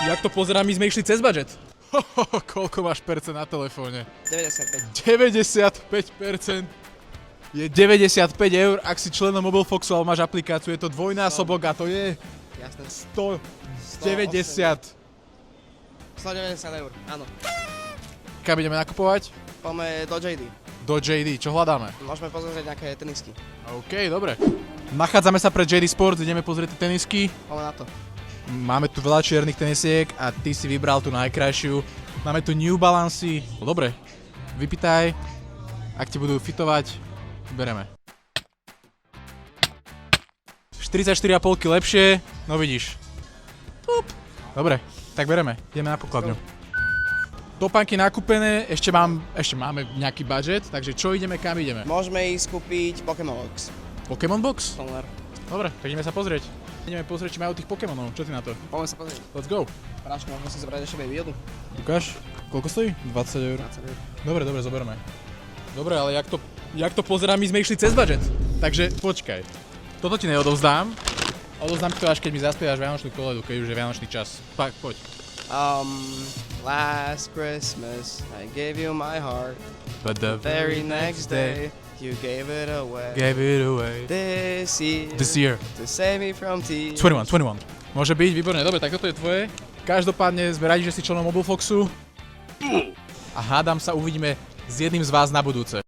Jak to pozerám, my sme išli cez budget. Koľko máš percent na telefóne? 95. 95%. Je 95 eur, ak si členom Mobilefoxu alebo máš aplikáciu, je to dvojnásobok a to je Jasné. 190. 190 eur, áno. Kam ideme nakupovať? Poďme do JD. Do JD, čo hľadáme? Môžeme pozrieť nejaké tenisky. OK, dobre. Nachádzame sa pred JD Sports, ideme pozrieť tie tenisky. Poďme na to. Máme tu veľa čiernych tenisiek a ty si vybral tú najkrajšiu. Máme tu New Balance. Dobre, vypýtaj. Ak ti budú fitovať, bereme. 44,5 lepšie, no vidíš. Tup. Dobre, tak bereme, ideme na pokladňu. Topánky nakúpené, ešte máme nejaký budget, takže čo ideme, kam ideme? Môžeme ísť kúpiť Pokémon Box. Pokémon Box? Pomer. Dobre, tak ideme sa pozrieť. Ideme pozrieť, či majú tých Pokémonov, čo ty na to? Poďme sa pozrieť. Let's go. Práčko, môžeme si zobrať ešte Baby Yodu. Ukáž, koľko stojí? 20 eur. 20 eur. Dobre, zoberme. Dobre, ale jak to pozerám, my sme išli cez budget. Takže počkaj. Toto ti neodovzdám. Odovzdám ti to až keď mi zaspievaš Vianočnú koledu, keď už je Vianočný čas. Tak, poď. Last Christmas I gave you my heart. But the Very next day you gave it away. gave it away. This This year. year. To save me from tears. 21. Môže byť, výborné. Dobre, tak toto je tvoje. Každopádne sme radi, že si členom Mobilefoxu. A hádam sa uvidíme s jedným z vás na budúce.